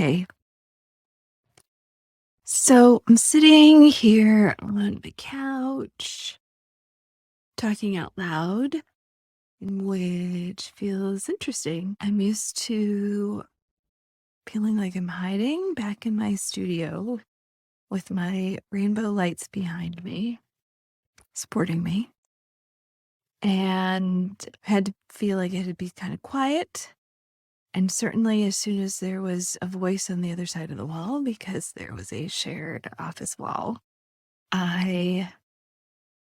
Okay. So I'm sitting here on the couch, talking out loud, which feels interesting. I'm used to feeling like I'm hiding back in my studio with my rainbow lights behind me, supporting me, and had to feel like it had to be kind of quiet. And certainly, as soon as there was a voice on the other side of the wall, because there was a shared office wall, I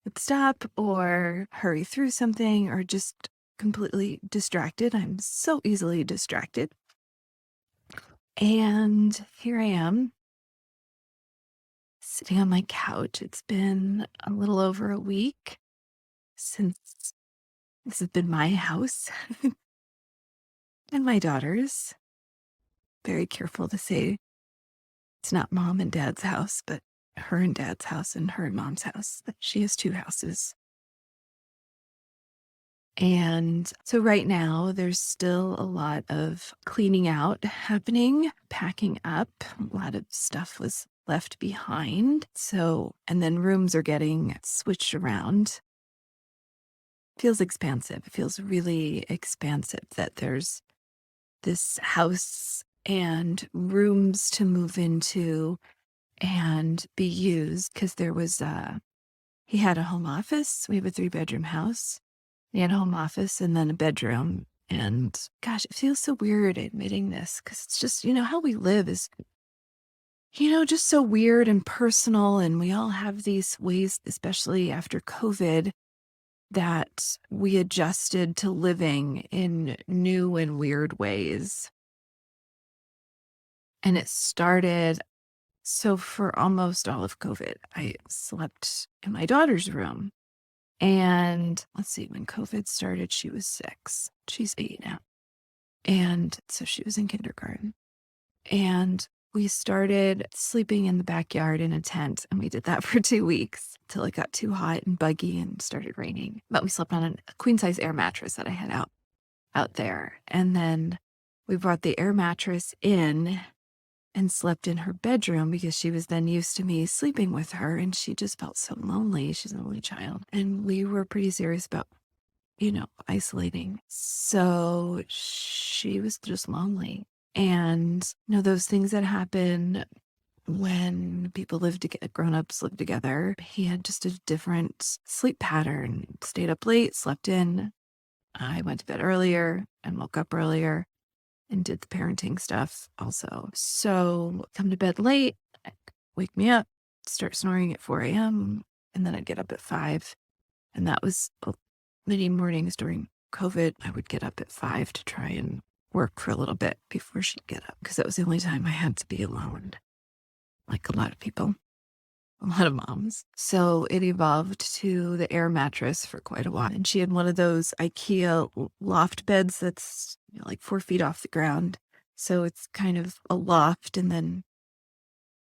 would stop or hurry through something or just completely distracted. I'm so easily distracted. And here I am sitting on my couch. It's been a little over a week since this has been my house and my daughter's. Very careful to say it's not mom and dad's house, but her and dad's house and her and mom's house. She has two houses. And so right now, there's still a lot of cleaning out happening, packing up. A lot of stuff was left behind. So, and then rooms are getting switched around. Feels expansive. It feels really expansive that there's this house and rooms to move into and be used because he had a home office. We have a 3-bedroom house. He had a home office and then a bedroom. And gosh, it feels so weird admitting this because it's just, how we live is, just so weird and personal. And we all have these ways, especially after COVID, that we adjusted to living in new and weird ways. And it started, so for almost all of COVID, I slept in my daughter's room. And let's see, when COVID started, she was 6. She's 8 now. And so she was in kindergarten. And we started sleeping in the backyard in a tent. And we did that for 2 weeks till it got too hot and buggy and started raining. But we slept on a queen size air mattress that I had out there. And then we brought the air mattress in and slept in her bedroom because she was then used to me sleeping with her and she just felt so lonely. She's an only child. And we were pretty serious about, isolating. So she was just lonely. And, those things that happen when people live together, grown-ups live together, he had just a different sleep pattern, stayed up late, slept in. I went to bed earlier and woke up earlier and did the parenting stuff also. So come to bed late, wake me up, start snoring at 4 a.m., and then I'd get up at 5. And that was many mornings during COVID. I would get up at 5 to try and work for a little bit before she'd get up because that was the only time I had to be alone, like a lot of people. A lot of moms. So it evolved to the air mattress for quite a while. And she had one of those IKEA loft beds that's like 4 feet off the ground. So it's kind of a loft and then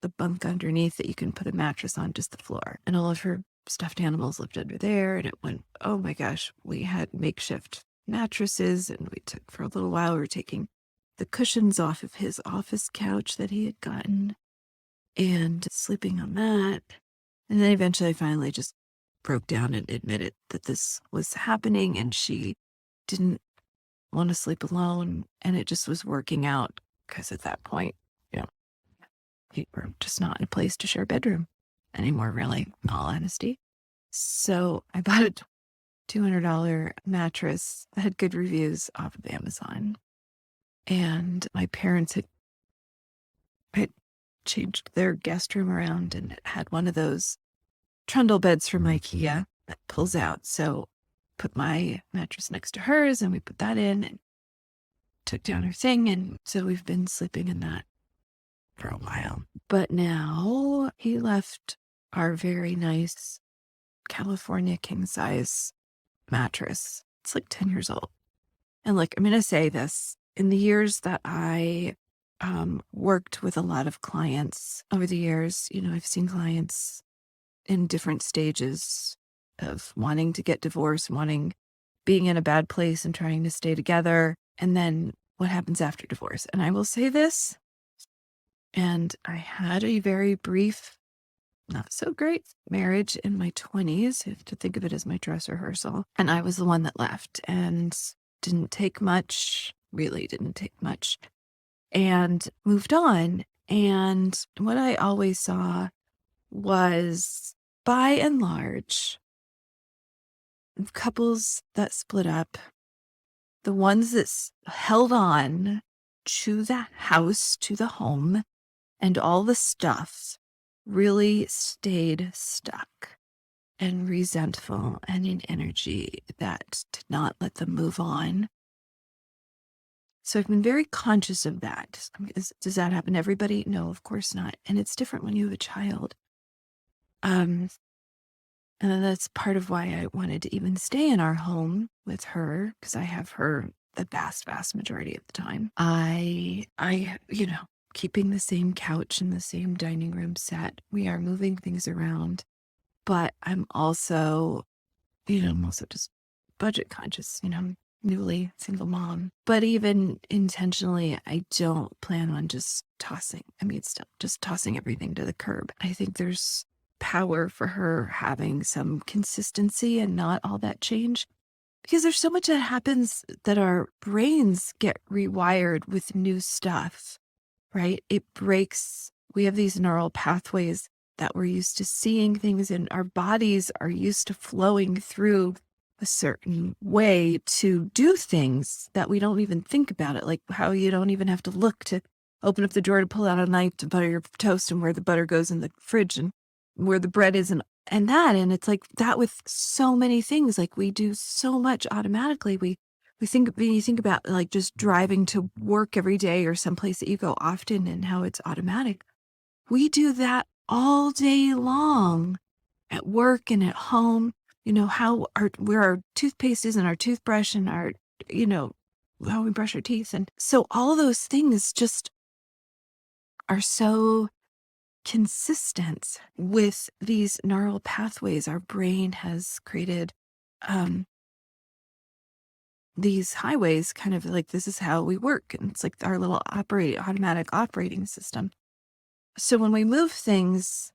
the bunk underneath that you can put a mattress on, just the floor. And all of her stuffed animals lived under there. And it went, oh my gosh, we had makeshift mattresses. And we took, for a little while, we were taking the cushions off of his office couch that he had gotten and sleeping on that. And then eventually I finally just broke down and admitted that this was happening and she didn't want to sleep alone. And it just was working out because at that point, we were just not in a place to share a bedroom anymore, really, in all honesty. So I bought a $200 mattress that had good reviews off of Amazon. And my parents had changed their guest room around and it had one of those trundle beds from IKEA that pulls out. So put my mattress next to hers and we put that in and took down her thing. And so we've been sleeping in that for a while. But now he left our very nice California king size mattress. It's like 10 years old. And I'm going to say this, in the years that I worked with a lot of clients over the years, I've seen clients in different stages of wanting to get divorced, being in a bad place and trying to stay together. And then what happens after divorce? And I will say this, And I had a very brief, not so great marriage in my 20s, if to think of it as my dress rehearsal. And I was the one that left and didn't take much, really didn't take much, and moved on. And what I always saw was, by and large, couples that split up, the ones that held on to the house, to the home, and all the stuff really stayed stuck and resentful and in energy that did not let them move on. So I've been very conscious of that. I mean, does that happen to everybody? No, of course not. And it's different when you have a child. And that's part of why I wanted to even stay in our home with her, because I have her the vast majority of the time. Keeping the same couch and the same dining room set. We are moving things around, but I'm also just budget conscious, I'm newly single mom. But even intentionally, I don't plan on just tossing everything to the curb. I think there's power for her having some consistency and not all that change, because there's so much that happens that our brains get rewired with new stuff, right? We have these neural pathways that we're used to seeing things, and our bodies are used to flowing through a certain way to do things that we don't even think about it. Like how you don't even have to look to open up the drawer to pull out a knife to butter your toast, and where the butter goes in the fridge, and where the bread is, and it's like that with so many things. Like we do so much automatically. When you think about like just driving to work every day, or someplace that you go often, and how it's automatic. We do that all day long at work and at home. Where our toothpaste is, and our toothbrush, and how we brush our teeth. And so all those things just are so consistent with these neural pathways. Our brain has created these highways, kind of like this is how we work. And it's like our little automatic operating system. So when we move things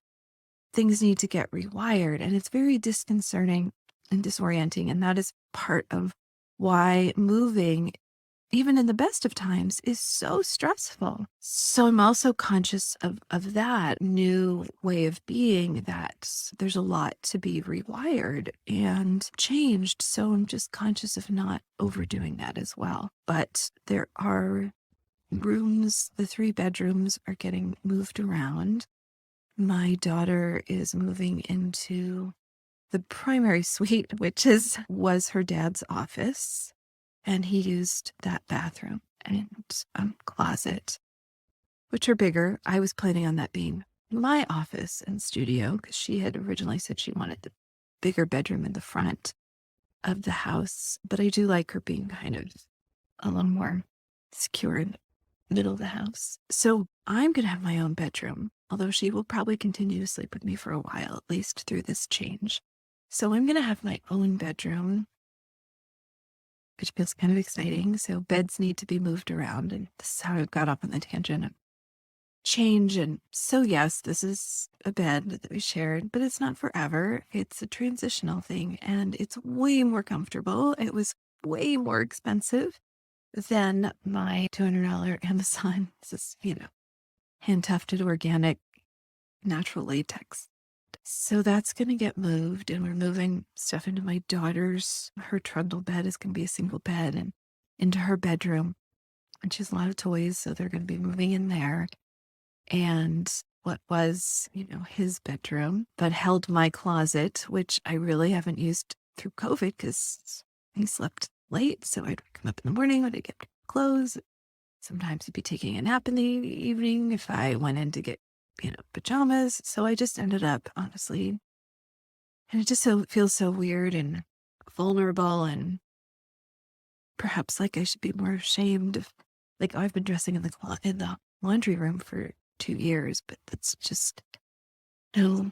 need to get rewired, and it's very disconcerting and disorienting. And that is part of why moving, even in the best of times, is so stressful. So I'm also conscious of that new way of being, that there's a lot to be rewired and changed. So I'm just conscious of not overdoing that as well. But there are rooms, the 3 bedrooms are getting moved around. My daughter is moving into the primary suite, which was her dad's office, and he used that bathroom and closet, which are bigger. I was planning on that being my office and studio, because she had originally said she wanted the bigger bedroom in the front of the house. But I do like her being kind of a little more secure in the middle of the house. So I'm going to have my own bedroom, although she will probably continue to sleep with me for a while, at least through this change. So I'm going to have my own bedroom, which feels kind of exciting. So beds need to be moved around, and this is how I got off on the tangent of change. And so yes, this is a bed that we shared, but it's not forever. It's a transitional thing, and it's way more comfortable. It was way more expensive than my $200 Amazon. This is, hand tufted, organic, natural latex. So that's going to get moved, and we're moving stuff into my daughter's. Her trundle bed is going to be a single bed, and into her bedroom. And she has a lot of toys, so they're going to be moving in there. And what was, his bedroom, but held my closet, which I really haven't used through COVID, because he slept late. So I'd come up in the morning when I get clothes. Sometimes he'd be taking a nap in the evening if I went in to get, pajamas. So I just ended up, honestly, and it just feels so weird and vulnerable, and perhaps like I should be more ashamed of, like, I've been dressing in the laundry room for 2 years, but that's just the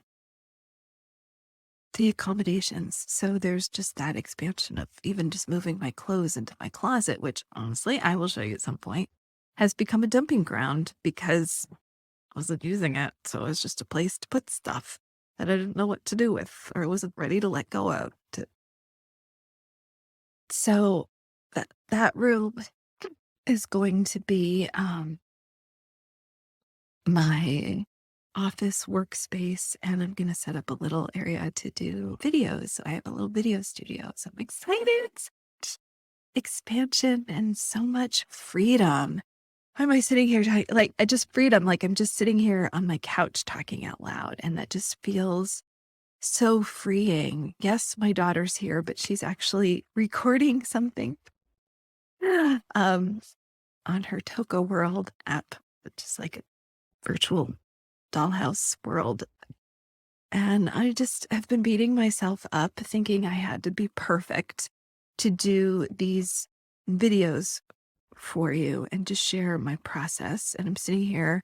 accommodations. So there's just that expansion of even just moving my clothes into my closet, which honestly, I will show you at some point, has become a dumping ground, because wasn't using it. So it was just a place to put stuff that I didn't know what to do with or wasn't ready to let go of. So that room is going to be my office workspace, and I'm going to set up a little area to do videos. So I have a little video studio. So I'm excited. Expansion and so much freedom. Why am I sitting here like I just freedom, like I'm just sitting here on my couch talking out loud, and that just feels so freeing. Yes, my daughter's here, but she's actually recording something um on her Toco World app, which is like a virtual dollhouse world. And I just have been beating myself up thinking I had to be perfect to do these videos for you and to share my process. And I'm sitting here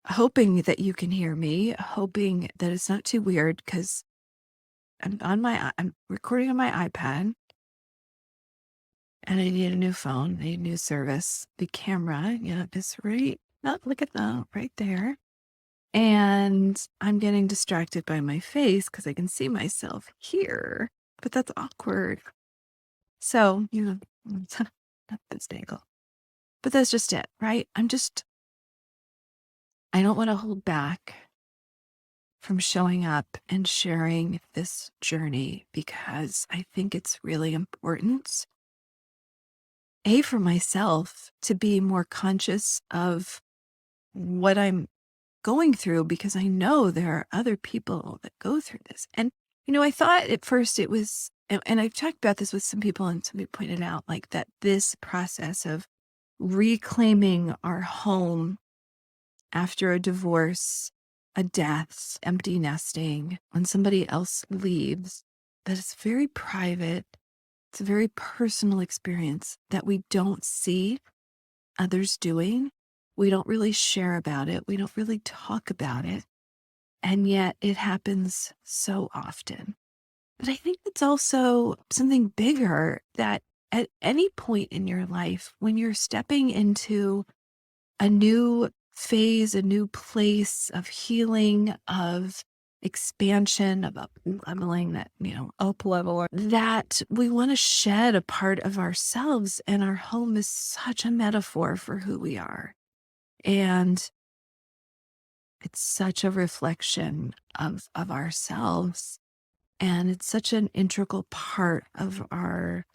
hoping that you can hear me, hoping that it's not too weird because I'm recording on my iPad and I need a new phone. I need a new service. The camera, is right. Oh, look at that right there. And I'm getting distracted by my face because I can see myself here, but that's awkward. So, not this angle, but that's just it, right? I don't want to hold back from showing up and sharing this journey because I think it's really important, for myself to be more conscious of what I'm going through because I know there are other people that go through this. And, I thought at first it was, and I've talked about this with some people, and somebody pointed out like that this process of reclaiming our home after a divorce, a death, empty nesting, when somebody else leaves, that it's very private. It's a very personal experience that we don't see others doing. We don't really share about it. We don't really talk about it. And yet it happens so often. But I think it's also something bigger that at any point in your life, when you're stepping into a new phase, a new place of healing, of expansion, of up leveling, that, up level, that we want to shed a part of ourselves. And our home is such a metaphor for who we are. And it's such a reflection of ourselves. And it's such an integral part of our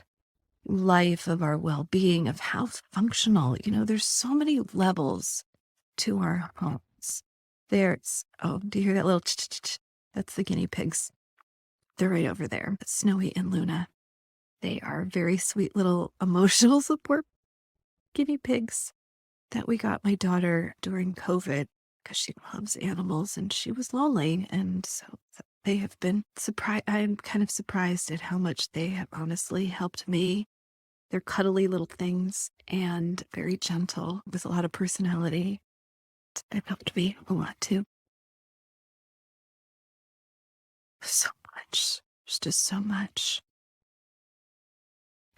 life, of our well-being, of how functional, there's so many levels to our homes. Oh, do you hear that little ch-ch-ch? That's the guinea pigs. They're right over there. Snowy and Luna. They are very sweet little emotional support guinea pigs that we got my daughter during COVID because she loves animals and she was lonely. And so they have been surprised. I'm kind of surprised at how much they have honestly helped me. They're cuddly little things and very gentle with a lot of personality. They've helped me a lot too. So much. There's just so much.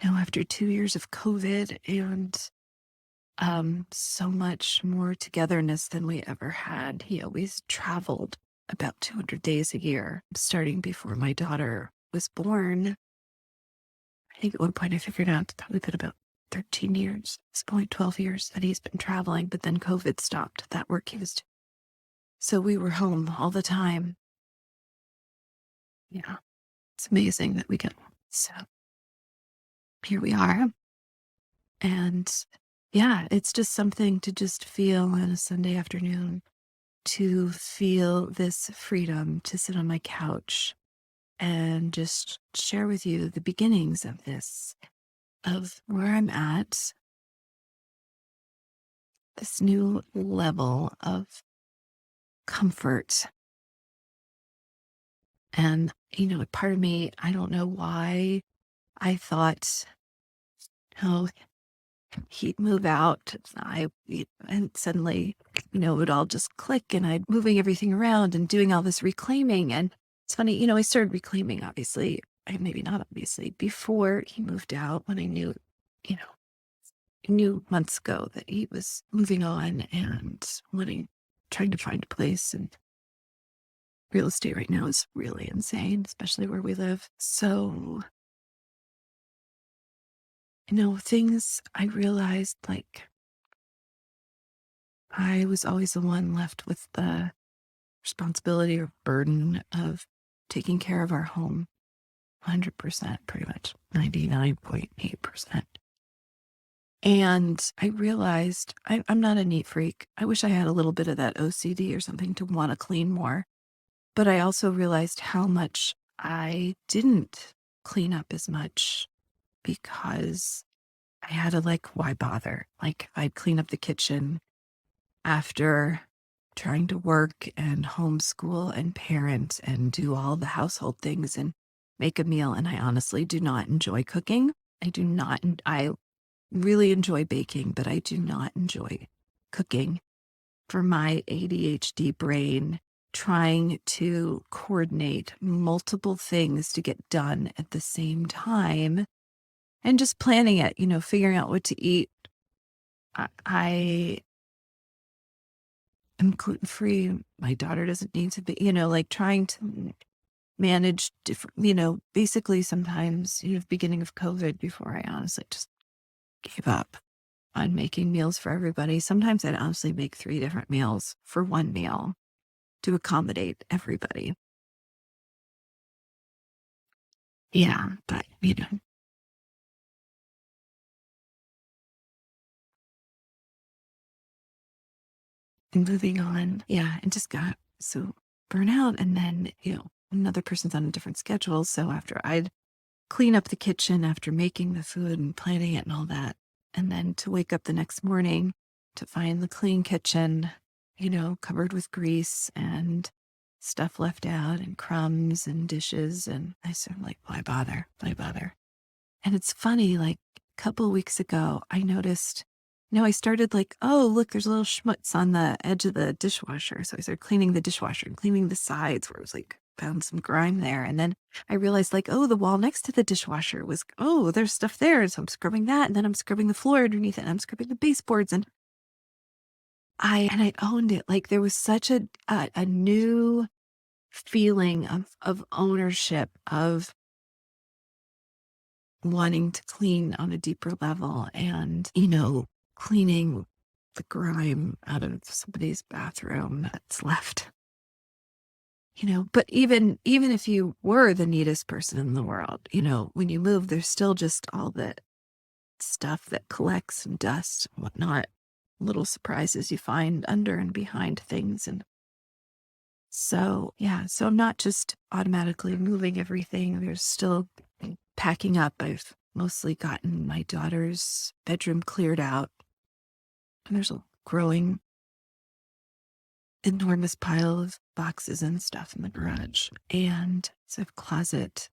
Now, after 2 years of COVID and so much more togetherness than we ever had. He always traveled about 200 days a year, starting before my daughter was born. I think at one point I figured out it's probably been about 13 years. It's point 12 years that he's been traveling, but then COVID stopped that work he was doing. So we were home all the time. Yeah, it's amazing that we get so here we are. And yeah, it's just something to just feel on a Sunday afternoon, to feel this freedom to sit on my couch and just share with you the beginnings of this, of where I'm at, this new level of comfort. And, part of me, I don't know why I thought, oh, he'd move out. And suddenly, it would all just click and I'd moving everything around and doing all this reclaiming. And it's funny, I started reclaiming, obviously, maybe not obviously, before he moved out, when I knew, you know, knew months ago that he was moving on and wanting trying to find a place, and real estate right now is really insane, especially where we live. So, things I realized, like, I was always the one left with the responsibility or burden of taking care of our home 100%, pretty much 99.8%. And I realized I'm not a neat freak. I wish I had a little bit of that OCD or something to want to clean more. But I also realized how much I didn't clean up as much because I had to, like, why bother? Like, I'd clean up the kitchen after trying to work and homeschool and parent and do all the household things and make a meal. And I honestly do not enjoy cooking. I do not, I really enjoy baking, but I do not enjoy cooking. For my ADHD brain, trying to coordinate multiple things to get done at the same time and just planning it, figuring out what to eat. I am gluten free. My daughter doesn't need to be, like trying to manage different, basically sometimes, beginning of COVID, before I honestly just gave up on making meals for everybody. Sometimes I'd honestly make 3 different meals for one meal to accommodate everybody. Yeah, but, and moving on. Yeah, and just got so burnout. And then, another person's on a different schedule. So after I'd clean up the kitchen after making the food and planning it and all that, and then to wake up the next morning to find the clean kitchen, covered with grease and stuff left out and crumbs and dishes. And I sort of like, why bother? Why bother? And it's funny, like a couple weeks ago, I noticed, I started like, oh, look, there's a little schmutz on the edge of the dishwasher. So I started cleaning the dishwasher and cleaning the sides where it was like, found some grime there. And then I realized, like, oh, the wall next to the dishwasher was, oh, there's stuff there. And so I'm scrubbing that. And then I'm scrubbing the floor underneath it. And I'm scrubbing the baseboards. And I owned it. Like, there was such a new feeling of ownership, of wanting to clean on a deeper level and, cleaning the grime out of somebody's bathroom that's left. But even if you were the neatest person in the world, when you move, there's still just all the stuff that collects and dust and whatnot, little surprises you find under and behind things. And so, yeah, so I'm not just automatically moving everything. There's still packing up. I've mostly gotten my daughter's bedroom cleared out, and there's a growing enormous pile of boxes and stuff in the garage. And so I have a closet.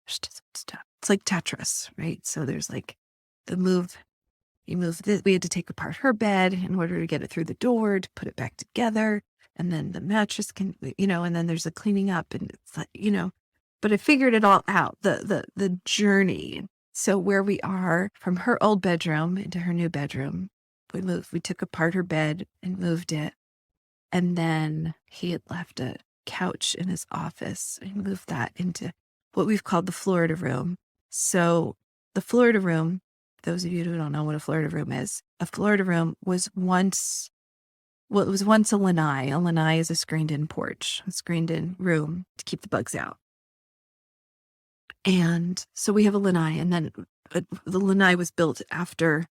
There's just stuff. It's like Tetris, right? So there's like the move. You move this. We had to take apart her bed in order to get it through the door to put it back together. And then the mattress can, and then there's a cleaning up, and it's like, but I figured it all out, the journey. So where we are from her old bedroom into her new bedroom, we took apart her bed and moved it. And then he had left a couch in his office and moved that into what we've called the Florida room. So the Florida room, those of you who don't know what a Florida room is, a Florida room was once, well, it was once a lanai. A lanai is a screened-in porch, a screened-in room to keep the bugs out. And so we have a lanai, and then the lanai was built after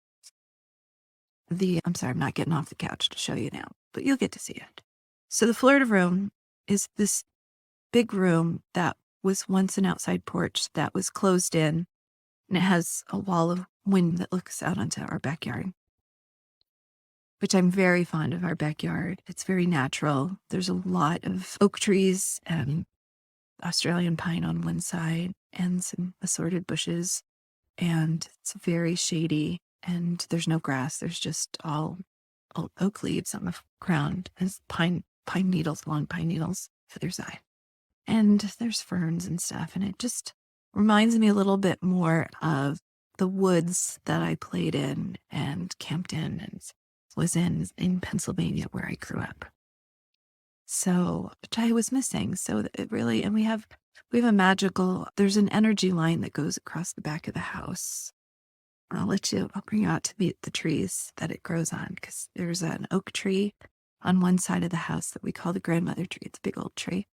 I'm sorry, I'm not getting off the couch to show you now, but you'll get to see it. So the Florida room is this big room that was once an outside porch that was closed in, and it has a wall of wind that looks out onto our backyard, which I'm very fond of our backyard. It's very natural. There's a lot of oak trees and Australian pine on one side and some assorted bushes, and it's very shady, and there's no grass. There's just all oak leaves on the ground and pine needles, long pine needles for their side. And there's ferns and stuff. And it just reminds me a little bit more of the woods that I played in and camped in. And was in Pennsylvania where I grew up. So, which I was missing. So it really, and we have there's an energy line that goes across the back of the house. I'll bring you out to meet the trees that it grows on because there's an oak tree on one side of the house that we call the grandmother tree. It's a big old tree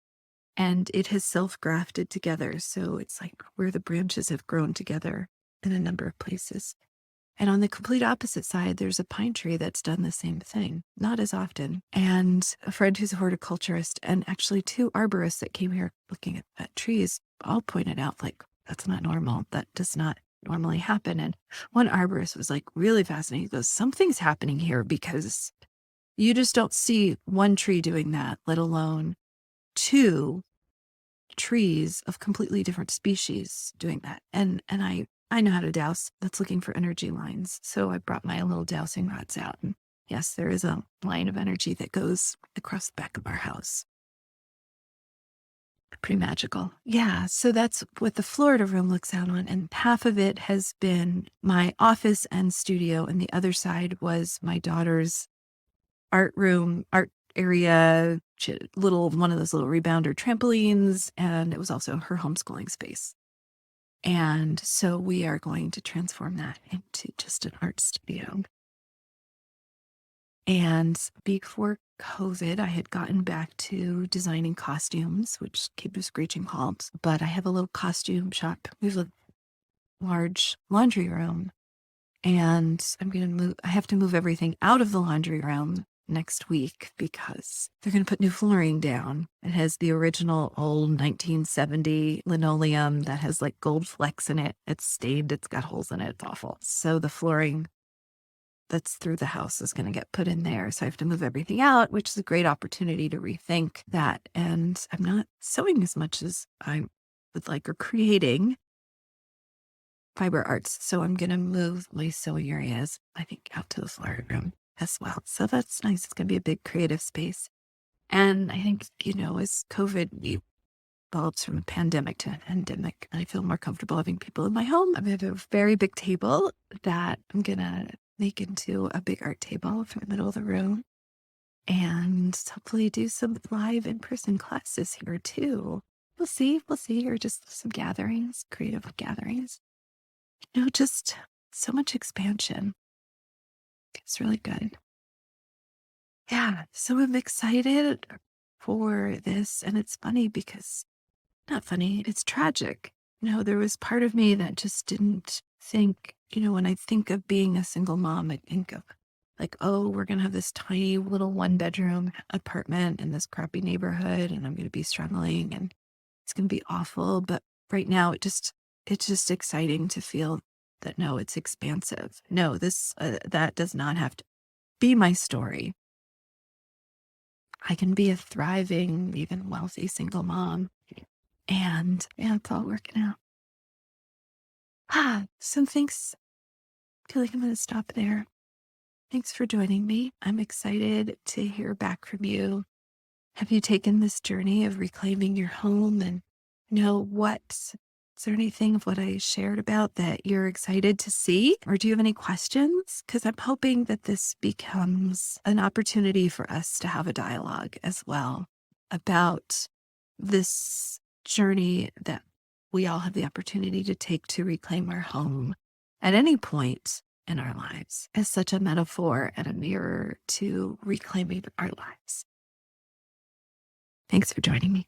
and it has self grafted together. So it's like where the branches have grown together in a number of places. And on the complete opposite side, there's a pine tree that's done the same thing, not as often. And a friend who's a horticulturist and actually two arborists that came here looking at trees all pointed out, like, that's not normal. That does not normally happen. And one arborist was like really fascinated. He goes, something's happening here because you just don't see one tree doing that, let alone two trees of completely different species doing that. And I know how to douse. That's looking for energy lines. So I brought my little dowsing rods out. And yes, there is a line of energy that goes across the back of our house. Pretty magical. Yeah. So that's what the Florida room looks out on. And half of it has been my office and studio. And the other side was my daughter's art room, art area, one of those little rebounder trampolines. And it was also her homeschooling space. And so we are going to transform that into just an art studio. And before COVID, I had gotten back to designing costumes, which keep a screeching halt. But I have a little costume shop. We have a large laundry room. And I have to move everything out of the laundry room next week because they're going to put new flooring down. It has the original old 1970 linoleum that has like gold flecks in it. It's stained. It's got holes in it. It's awful. So the flooring that's through the house is going to get put in there. So I have to move everything out, which is a great opportunity to rethink that. And I'm not sewing as much as I would like or creating fiber arts. So I'm going to move my sewing areas, I think, out to the floor room as well. So that's nice. It's going to be a big creative space. And I think, as COVID evolves from a pandemic to an endemic, I feel more comfortable having people in my home. I have a very big table that I'm going to make into a big art table for the middle of the room. And hopefully do some live in-person classes here too. We'll see, or just some gatherings, creative gatherings. Just so much expansion. It's really good. Yeah, so I'm excited for this. And it's funny because, not funny, it's tragic. There was part of me that just didn't think, when I think of being a single mom, I think of like, oh, we're going to have this tiny little 1-bedroom apartment in this crappy neighborhood and I'm going to be struggling and it's going to be awful. But right now it's just exciting to feel that, no, it's expansive. No, that does not have to be my story. I can be a thriving, even wealthy single mom. And yeah, it's all working out. So thanks. I feel like I'm going to stop there. Thanks for joining me. I'm excited to hear back from you. Have you taken this journey of reclaiming your home and is there anything of what I shared about that you're excited to see? Or do you have any questions? Because I'm hoping that this becomes an opportunity for us to have a dialogue as well about this journey that we all have the opportunity to take to reclaim our home at any point in our lives as such a metaphor and a mirror to reclaiming our lives. Thanks for joining me.